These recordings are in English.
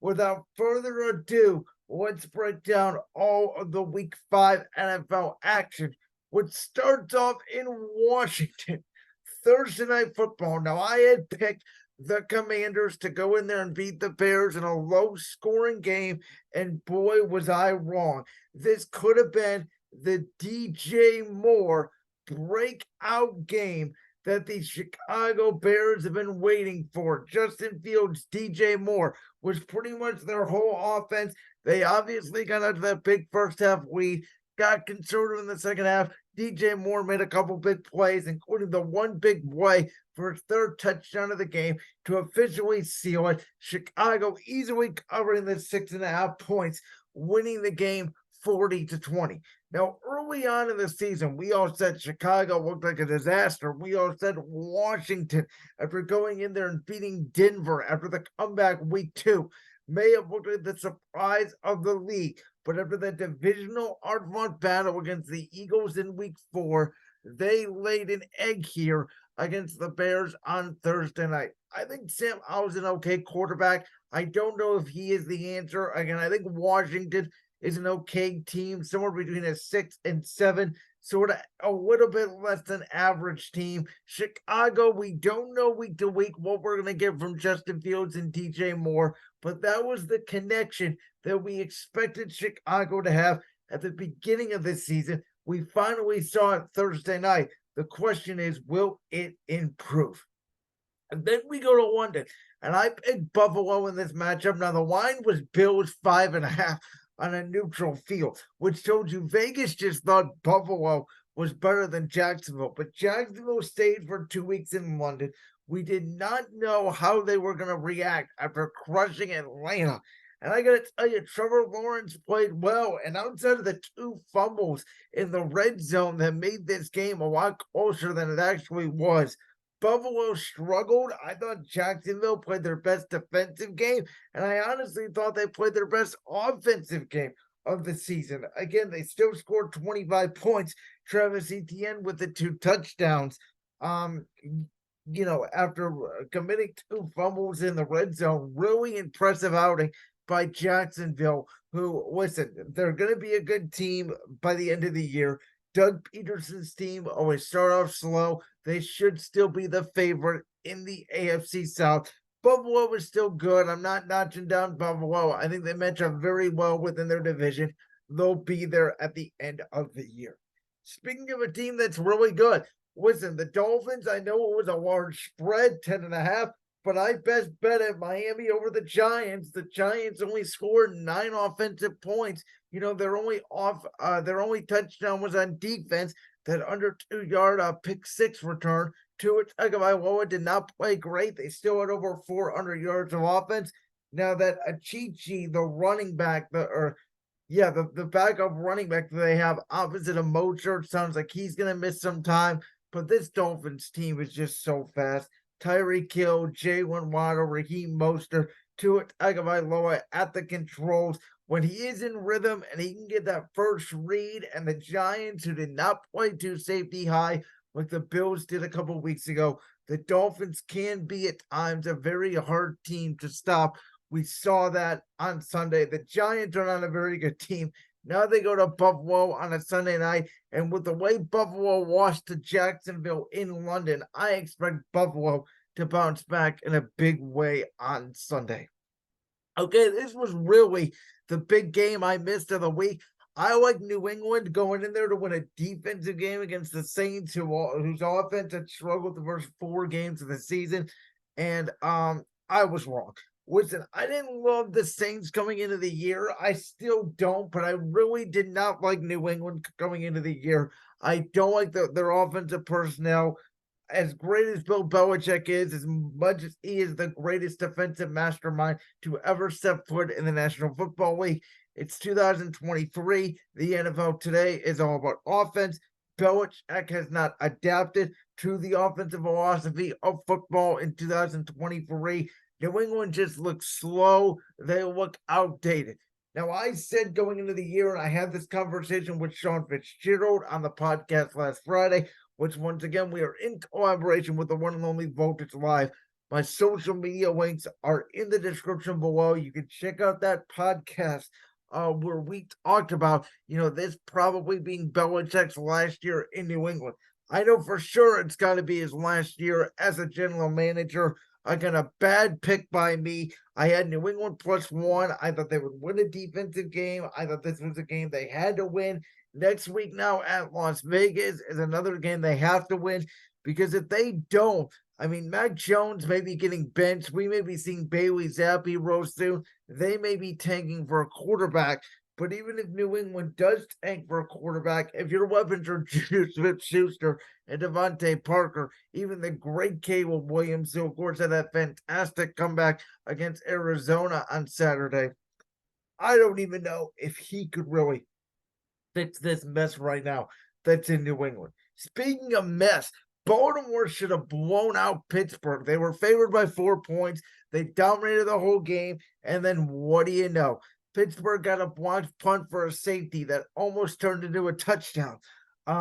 without further ado, let's break down all of the Week 5 NFL action, which starts off in Washington. Thursday Night Football. Now, I had picked the Commanders to go in there and beat the Bears in a low-scoring game, and boy, was I wrong. This could have been the DJ Moore breakout game that the Chicago Bears have been waiting for. Justin Fields, DJ Moore was pretty much their whole offense. They obviously got out to that big first half lead, got conservative in the second half. DJ Moore made a couple big plays, including the one big play for his third touchdown of the game to officially seal it. Chicago easily covering the 6.5 points, winning the game 40-20. Now, early on in the season, we all said Chicago looked like a disaster. We all said Washington, after going in there and beating Denver after the comeback week 2, may have looked like the surprise of the league. But after the divisional hard-fought battle against the Eagles in week 4, they laid an egg here against the Bears on Thursday night. I think Sam Howell's an okay quarterback. I don't know if he is the answer. Again, I think Washington is an okay team, somewhere between a 6 and 7, sort of a little bit less than average team. Chicago, we don't know week to week what we're going to get from Justin Fields and DJ Moore, but that was the connection that we expected Chicago to have at the beginning of this season. We finally saw it Thursday night. The question is, will it improve? And then we go to London, and I picked Buffalo in this matchup. Now, the line was Bills 5.5 on a neutral field, which told you Vegas just thought Buffalo was better than Jacksonville. But Jacksonville stayed for 2 weeks in London. We did not know how they were going to react after crushing Atlanta. And I got to tell you, Trevor Lawrence played well. And outside of the 2 fumbles in the red zone that made this game a lot closer than it actually was, Buffalo struggled. I thought Jacksonville played their best defensive game, and I honestly thought they played their best offensive game of the season. Again, they still scored 25 points. Travis Etienne with the 2 touchdowns. After committing 2 fumbles in the red zone, really impressive outing by Jacksonville, who, listen, they're going to be a good team by the end of the year. Doug Peterson's team always start off slow. They should still be the favorite in the AFC South. Buffalo is still good. I'm not notching down Buffalo. I think they match up very well within their division. They'll be there at the end of the year. Speaking of a team that's really good, listen, the Dolphins, I know it was a large spread, 10.5, but I best bet at Miami over the Giants. The Giants only scored 9 offensive points. Their only touchdown was on defense. That under 2-yard pick 6 return. Tua Tagovailoa did not play great. They still had over 400 yards of offense. Now that Achichi, the running back, the backup running back that they have opposite of Mostert, sounds like he's gonna miss some time. But this Dolphins team is just so fast. Tyreek Hill, Jalen Waddle, Raheem Mostert, Tua Tagovailoa at the controls. When he is in rhythm and he can get that first read, and the Giants, who did not play too safety high like the Bills did a couple weeks ago, the Dolphins can be at times a very hard team to stop. We saw that on Sunday. The Giants are not a very good team. Now they go to Buffalo on a Sunday night, and with the way Buffalo lost to Jacksonville in London, I expect Buffalo to bounce back in a big way on Sunday. Okay, this was really the big game I missed of the week. I like New England going in there to win a defensive game against the Saints, whose offense had struggled the first 4 games of the season, and I was wrong. Listen, I didn't love the Saints coming into the year. I still don't, but I really did not like New England going into the year. I don't like their offensive personnel. As great as Bill Belichick is, as much as he is the greatest defensive mastermind to ever step foot in the National Football League, it's 2023. The NFL today is all about offense. Belichick has not adapted to the offensive philosophy of football in 2023. New England just looks slow. They look outdated. Now, I said going into the year, and I had this conversation with Sean Fitzgerald on the podcast last Friday, which once again, we are in collaboration with the one and only Voltage Live. My social media links are in the description below. You can check out that podcast where we talked about, this probably being Belichick's last year in New England. I know for sure it's got to be his last year as a general manager. Again, a bad pick by me. I had New England +1. I thought they would win a defensive game. I thought this was a game they had to win. Next week now at Las Vegas is another game they have to win because if they don't, I mean, Mac Jones may be getting benched. We may be seeing Bailey Zappi roast soon. They may be tanking for a quarterback. But even if New England does tank for a quarterback, if your weapons are Juju Smith-Schuster and Devontae Parker, even the great Caleb Williams, who of course had that fantastic comeback against Arizona on Saturday, I don't even know if he could really fix this mess right now that's in New England. Speaking of mess, Baltimore should have blown out Pittsburgh. They were favored by 4 points. They dominated the whole game. And then what do you know? Pittsburgh got a blocked punt for a safety that almost turned into a touchdown. They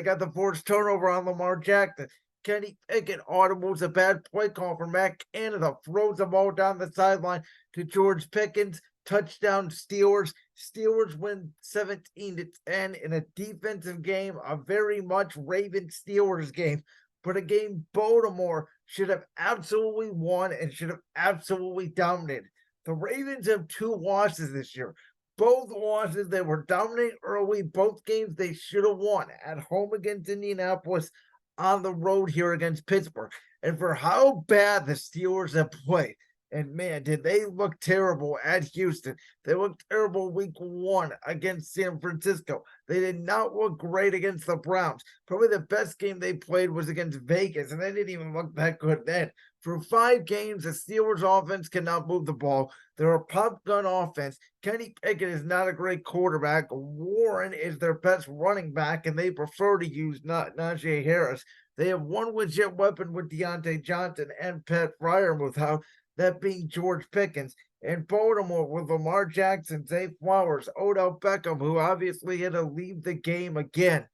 got the forced turnover on Lamar Jackson. Kenny Pickett audibles a bad play call for Matt Canada, throws the ball down the sideline to George Pickens. Touchdown Steelers. Steelers win 17-10 in a defensive game, a very much Raven Steelers game, but a game Baltimore should have absolutely won and should have absolutely dominated. The Ravens have 2 losses this year. Both losses, they were dominating early. Both games they should have won at home against Indianapolis, on the road here against Pittsburgh. And for how bad the Steelers have played, and man, did they look terrible at Houston. They looked terrible week 1 against San Francisco. They did not look great against the Browns. Probably the best game they played was against Vegas, and they didn't even look that good then. For 5 games, the Steelers offense cannot move the ball. They're a pop gun offense. Kenny Pickett is not a great quarterback. Warren is their best running back, and they prefer to use Najee Harris. They have one legit weapon with Deontay Johnson and Pat Freiermuth out, that being George Pickens. And Baltimore with Lamar Jackson, Zay Flowers, Odell Beckham, who obviously had to leave the game again.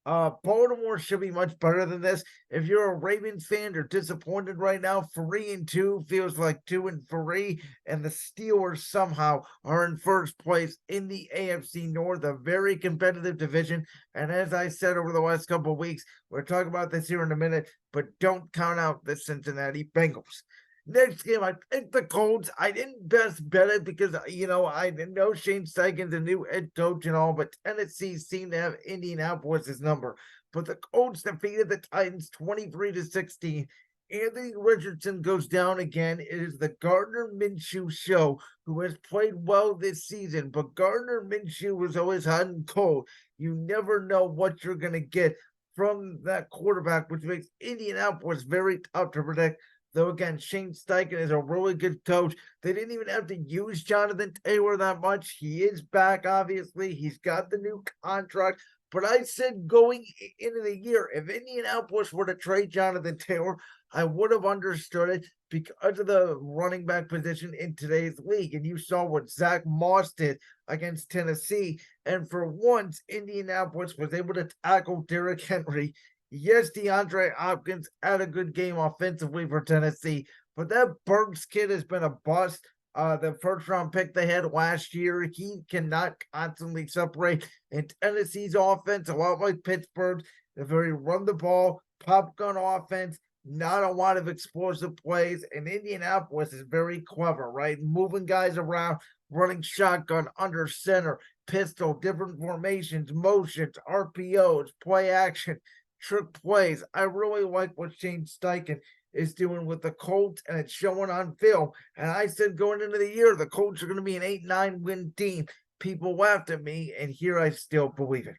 Baltimore should be much better than this. If you're a Ravens fan, you're disappointed right now. 3-2 feels like 2-3, and the Steelers somehow are in first place in the AFC North, a very competitive division. And as I said over the last couple of weeks, we'll talk about this here in a minute, but don't count out the Cincinnati Bengals. Next game, I picked the Colts. I didn't best bet it because, I know Shane Steichen's a new head coach and all, but Tennessee seemed to have Indianapolis' number. But the Colts defeated the Titans 23-16. Anthony Richardson goes down again. It is the Gardner Minshew show, who has played well this season, but Gardner Minshew was always hot and cold. You never know what you're going to get from that quarterback, which makes Indianapolis very tough to predict. Though again, Shane Steichen is a really good coach. They didn't even have to use Jonathan Taylor that much. He is back, obviously. He's got the new contract. But I said going into the year, if Indianapolis were to trade Jonathan Taylor, I would have understood it because of the running back position in today's league. And you saw what Zach Moss did against Tennessee. And for once, Indianapolis was able to tackle Derrick Henry. Yes, DeAndre Hopkins had a good game offensively for Tennessee, but that Burks kid has been a bust. The first round pick they had last year, he cannot constantly separate. And Tennessee's offense, a lot like Pittsburgh, they're very run the ball, pop gun offense, not a lot of explosive plays. And Indianapolis is very clever, right? Moving guys around, running shotgun, under center, pistol, different formations, motions, RPOs, play action, trick plays. I really like what Shane Steichen is doing with the Colts, and it's showing on film. And I said going into the year, the Colts are going to be an 8-9 win team. People laughed at me, and here I still believe it.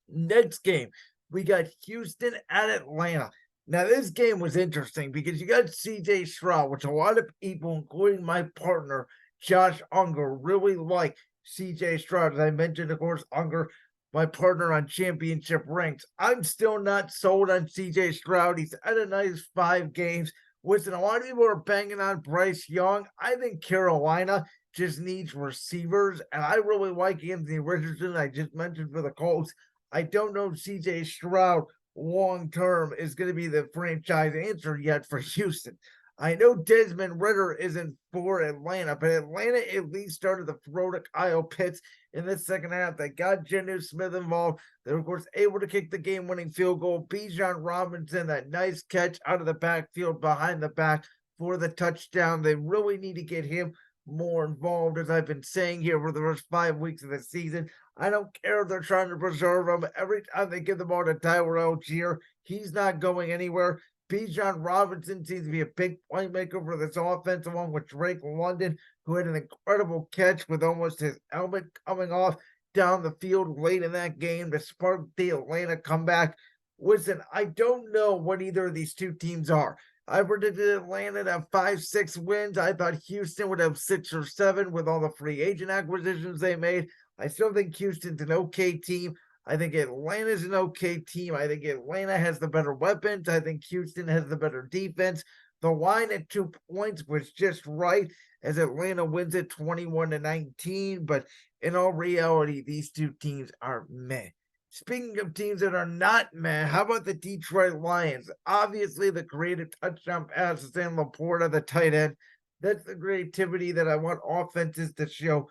Next game, we got Houston at Atlanta. Now, this game was interesting because you got CJ Stroud, which a lot of people, including my partner, Josh Unger, really like CJ Stroud. As I mentioned, of course, Unger, my partner on championship ranks. I'm still not sold on CJ Stroud. He's had a nice 5 games. Listen, a lot of people are banging on Bryce Young. I think Carolina just needs receivers, and I really like Anthony Richardson, I just mentioned for the Colts. I don't know if CJ Stroud long term is going to be the franchise answer yet for Houston. I know Desmond Ritter isn't for Atlanta, but Atlanta at least started to throw to Kyle Pitts in the second half. They got Genu Smith involved. They were, of course, able to kick the game winning field goal. Bijan Robinson, that nice catch out of the backfield behind the back for the touchdown. They really need to get him more involved, as I've been saying here for the first 5 weeks of the season. I don't care if they're trying to preserve him. Every time they give the ball to Tyler Algier, he's not going anywhere. Bijan Robinson seems to be a big playmaker for this offense, along with Drake London, who had an incredible catch with almost his helmet coming off down the field late in that game to spark the Atlanta comeback. Listen, I don't know what either of these two teams are. I predicted Atlanta to have 5-6 wins. I thought Houston would have 6 or 7 with all the free agent acquisitions they made. I still think Houston's an okay team. I think Atlanta's an okay team. I think Atlanta has the better weapons. I think Houston has the better defense. The line at 2 points was just right as Atlanta wins it 21-19. But in all reality, these two teams are meh. Speaking of teams that are not meh, how about the Detroit Lions? Obviously, the creative touchdown pass to Sam Laporta, the tight end. That's the creativity that I want offenses to show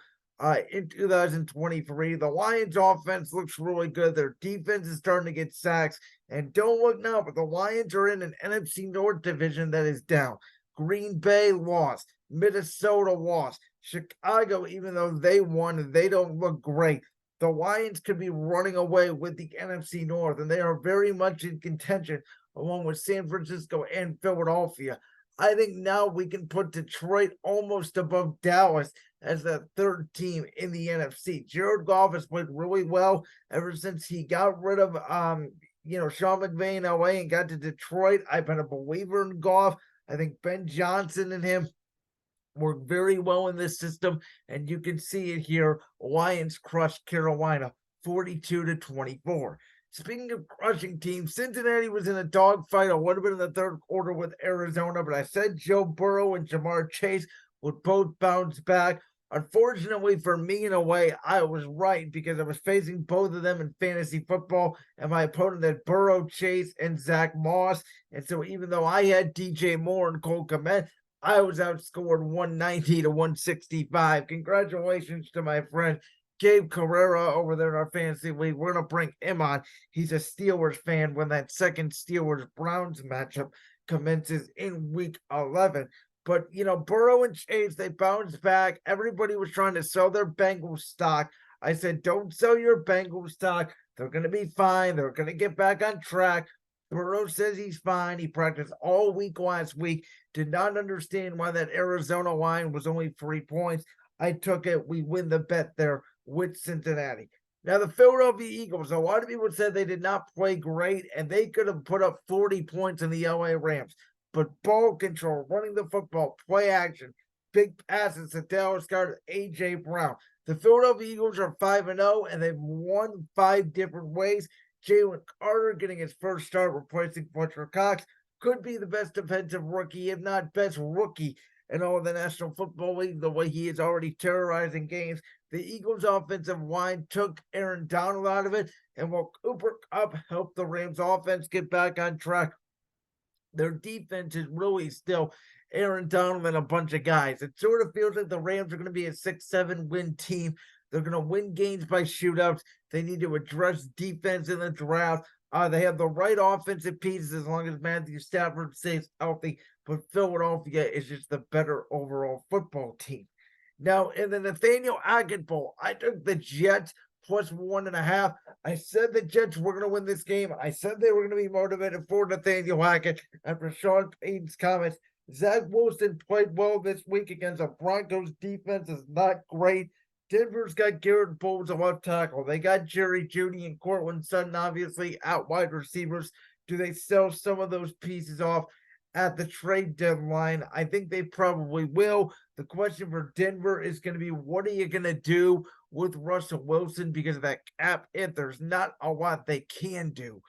in 2023. The Lions offense looks really good. Their defense is starting to get sacks. And don't look now, but the Lions are in an NFC North division that is down. Green Bay lost. Minnesota lost. Chicago, even though they won, they don't look great. The Lions could be running away with the NFC North, and they are very much in contention along with San Francisco and Philadelphia. I think now we can put Detroit almost above Dallas as the third team in the NFC. Jared Goff has played really well ever since he got rid of Sean McVay in LA and got to Detroit. I've been a believer in Goff. I think Ben Johnson and him work very well in this system, and you can see it here. Lions crushed Carolina 42-24. Speaking of crushing teams, Cincinnati was in a dogfight a little bit in the third quarter with Arizona, but I said Joe Burrow and Jamar Chase would both bounce back. Unfortunately for me, in a way, I was right because I was facing both of them in fantasy football, and my opponent had Burrow, Chase, and Zach Moss. And so even though I had DJ Moore and Cole Kmet, I was outscored 190-165. Congratulations to my friend Gabe Carrera over there in our fantasy league. We're going to bring him on. He's a Steelers fan when that second Steelers-Browns matchup commences in week 11. But, Burrow and Chase, they bounced back. Everybody was trying to sell their Bengals stock. I said, don't sell your Bengals stock. They're going to be fine. They're going to get back on track. Burrow says he's fine. He practiced all week last week. Did not understand why that Arizona line was only 3 points. I took it. We win the bet there with Cincinnati. Now, the Philadelphia Eagles, a lot of people said they did not play great, and they could have put up 40 points in the LA Rams. But ball control, running the football, play action, big passes to Dallas Goedert, A.J. Brown. The Philadelphia Eagles are 5-0, and they've won 5 different ways. Jalen Carter getting his first start replacing Fletcher Cox could be the best defensive rookie, if not best rookie in all of the National Football League, the way he is already terrorizing games. The Eagles' offensive line took Aaron Donald out of it, and while Cooper Kupp helped the Rams' offense get back on track, their defense is really still Aaron Donald and a bunch of guys. It sort of feels like the Rams are going to be a 6-7 win team. They're going to win games by shootouts. They need to address defense in the draft. They have the right offensive pieces as long as Matthew Stafford stays healthy. But Philadelphia is just the better overall football team. Now, in the Nathaniel Hackett Bowl, I took the Jets plus 1.5. I said the Jets were going to win this game. I said they were going to be motivated for Nathaniel Hackett after Sean Payton's comments. Zach Wilson played well this week against a Broncos defense is not great. Denver's got Garrett Bowles at left tackle. They got Jerry Jeudy and Cortland Sutton, obviously, out wide receivers. Do they sell some of those pieces off at the trade deadline? I think they probably will. The question for Denver is going to be, what are you going to do with Russell Wilson? Because of that cap hit, there's not a lot they can do.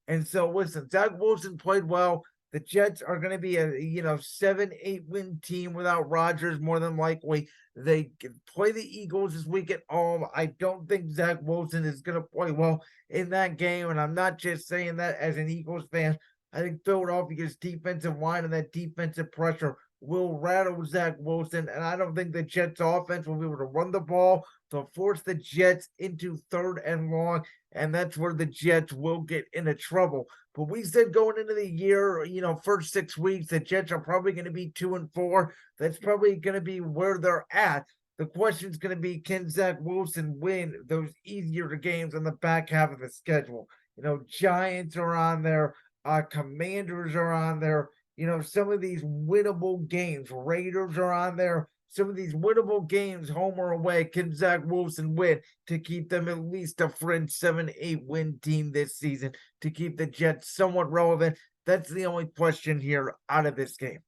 And so, listen, Zach Wilson played well. The Jets are going to be a 7-8 win team without Rodgers more than likely. They play the Eagles this week at home. I don't think Zach Wilson is going to play well in that game, and I'm not just saying that as an Eagles fan. I think Philadelphia's defensive line and that defensive pressure will rattle Zach Wilson, and I don't think the Jets offense will be able to run the ball. They'll force the Jets into third and long, and that's where the Jets will get into trouble. But we said going into the year, first 6 weeks, the Jets are probably going to be 2-4. That's probably going to be where they're at. The question is going to be, can Zach Wilson win those easier games on the back half of the schedule? Giants are on there. Commanders are on there. Some of these winnable games. Raiders are on there. Some of these winnable games, home or away, can Zach Wilson win to keep them at least a fringe 7-8 win team this season, to keep the Jets somewhat relevant? That's the only question here out of this game.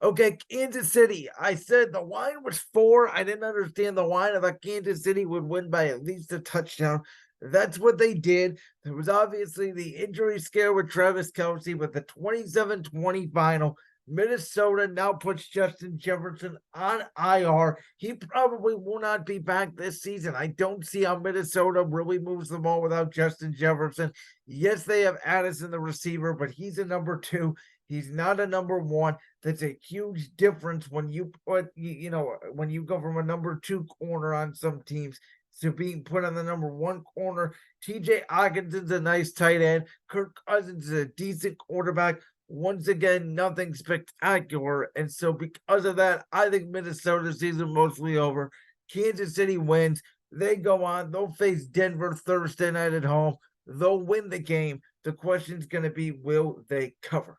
Okay, Kansas City. I said the line was 4. I didn't understand the line. I thought Kansas City would win by at least a touchdown. That's what they did. There was obviously the injury scare with Travis Kelce with the 27-20 final. Minnesota now puts Justin Jefferson on IR. He probably will not be back this season. I don't see how Minnesota really moves the ball without Justin Jefferson. Yes, they have Addison, the receiver, but he's a number 2. He's not a number 1. That's a huge difference when you put, when you go from a number 2 corner on some teams to being put on the number 1 corner. TJ Hawkinson's a nice tight end. Kirk Cousins is a decent quarterback. Once again, nothing spectacular. And so because of that, I think Minnesota season mostly over. Kansas City wins. They go on. They'll face Denver Thursday night at home. They'll win the game. The question's going to be, will they cover?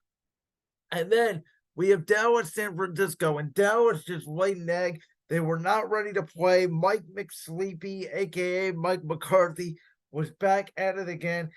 And then we have Dallas, San Francisco. And Dallas just laid an egg. They were not ready to play. Mike McSleepy, a.k.a. Mike McCarthy, was back at it again.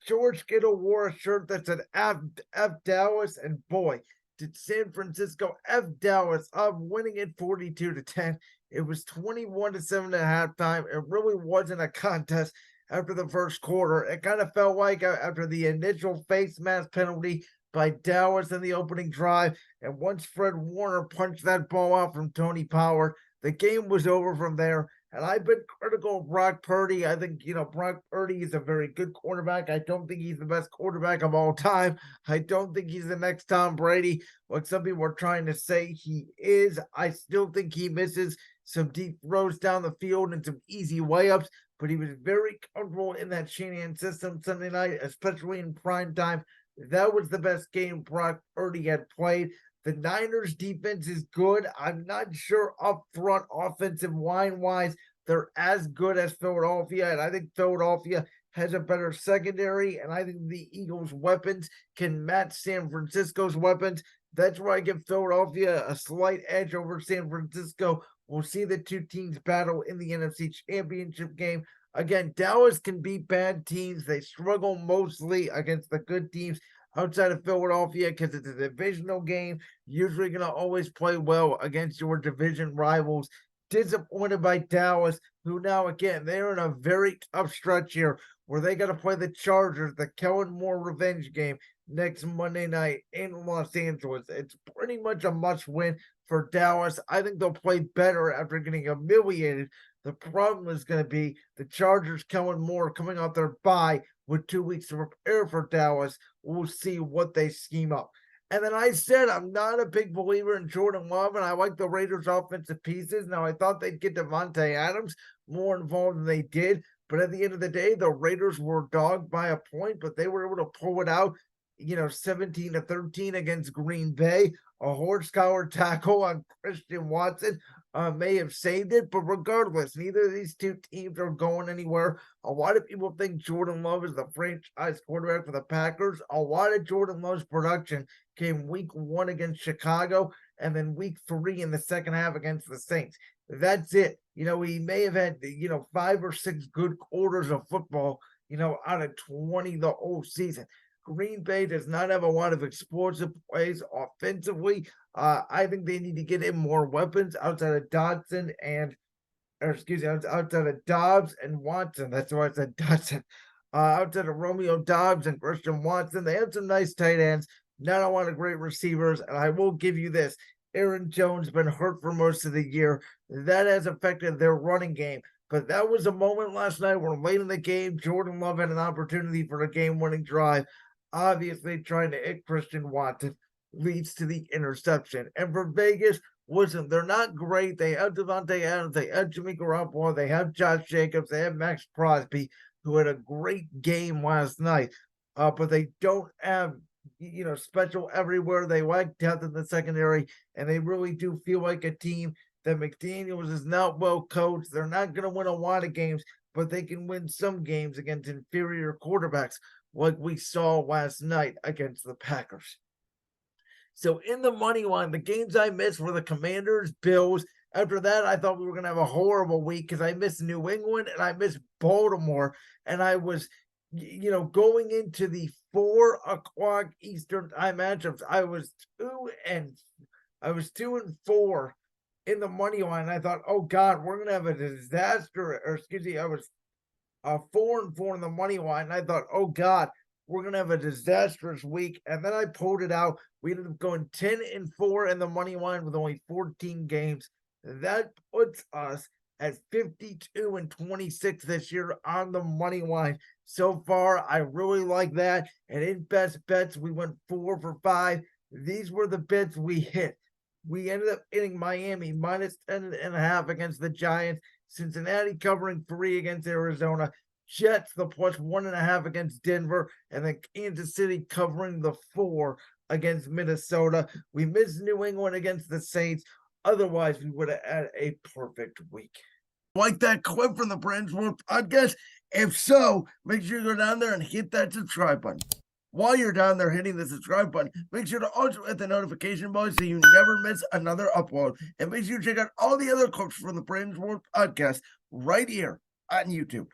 George Kittle wore a shirt that said F Dallas, and boy, did San Francisco F Dallas up, winning it 42-10. It was 21-7 at halftime. It really wasn't a contest after the first quarter. It kind of felt like after the initial face mask penalty by Dallas in the opening drive, and once Fred Warner punched that ball out from Tony Pollard, the game was over from there. And I've been critical of Brock Purdy. I think, Brock Purdy is a very good quarterback. I don't think he's the best quarterback of all time. I don't think he's the next Tom Brady, like some people are trying to say he is. I still think he misses some deep throws down the field and some easy layups, but he was very comfortable in that Shanahan system Sunday night, especially in prime time. That was the best game Brock Purdy had played. The Niners defense is good. I'm not sure up front, offensive line-wise, they're as good as Philadelphia. And I think Philadelphia has a better secondary. And I think the Eagles' weapons can match San Francisco's weapons. That's why I give Philadelphia a slight edge over San Francisco. We'll see the two teams battle in the NFC Championship game. Again, Dallas can beat bad teams. They struggle mostly against the good teams outside of Philadelphia because it's a divisional game. Usually going to always play well against your division rivals. Disappointed by Dallas, who now, again, they're in a very tough stretch here where they got to play the Chargers, the Kellen Moore revenge game next Monday night in Los Angeles. It's pretty much a must win for Dallas. I think they'll play better after getting humiliated. The problem is going to be the Chargers, Kellen Moore, coming off their bye with 2 weeks to prepare for Dallas. We'll see what they scheme up. And then I said I'm not a big believer in Jordan Love, and I like the Raiders' offensive pieces. Now, I thought they'd get Devontae Adams more involved than they did, but at the end of the day, the Raiders were dogged by a point, but they were able to pull it out, 17-13 against Green Bay. A horsepower tackle on Christian Watson may have saved it, but regardless, neither of these two teams are going anywhere. A lot of people think Jordan Love is the franchise quarterback for the Packers. A lot of Jordan Love's production came week 1 against Chicago and then week 3 in the second half against the Saints. That's it. He may have had, 5 or 6 good quarters of football, out of 20 the whole season. Green Bay does not have a lot of explosive plays offensively. I think they need to get him more weapons outside of outside of Dobbs and Watson. That's why I said Dodson. Outside of Romeo Dobbs and Christian Watson, they have some nice tight ends, not a lot of great receivers. And I will give you this. Aaron Jones been hurt for most of the year. That has affected their running game. But that was a moment last night where late in the game, Jordan Love had an opportunity for a game-winning drive. Obviously, trying to hit Christian Watson leads to the interception. And for Vegas, listen, they're not great. They have Devontae Adams, they have Jimmy Garoppolo, they have Josh Jacobs, they have Max Crosby, who had a great game last night. But they don't have special everywhere. They lack depth in the secondary, and they really do feel like a team that McDaniels is not well coached. They're not going to win a lot of games, but they can win some games against inferior quarterbacks, like we saw last night against the Packers. So in the money line, the games I missed were the Commanders, Bills. After that, I thought we were going to have a horrible week because I missed New England and I missed Baltimore. And I was, going into the 4 o'clock Eastern time matchups, I was 2-4 in the money line. I thought, oh God, we're going to have a disaster. Or excuse me, I was 4-4 in the money line. And I thought, oh God, we're going to have a disastrous week. And then I pulled it out. We ended up going 10-4 in the money line with only 14 games. That puts us at 52-26 this year on the money line. So far, I really like that. And in best bets, we went 4 for 5. These were the bets we hit. We ended up hitting Miami minus 10.5 against the Giants, Cincinnati covering 3 against Arizona, Jets the plus 1.5 against Denver, and then Kansas City covering the 4 against Minnesota. We missed New England against the Saints. Otherwise, we would have had a perfect week. Like that clip from the Brands World podcast? If so, make sure you go down there and hit that subscribe button. While you're down there hitting the subscribe button, make sure to also hit the notification bell so you never miss another upload. And make sure you check out all the other clips from the Brands World podcast right here on YouTube.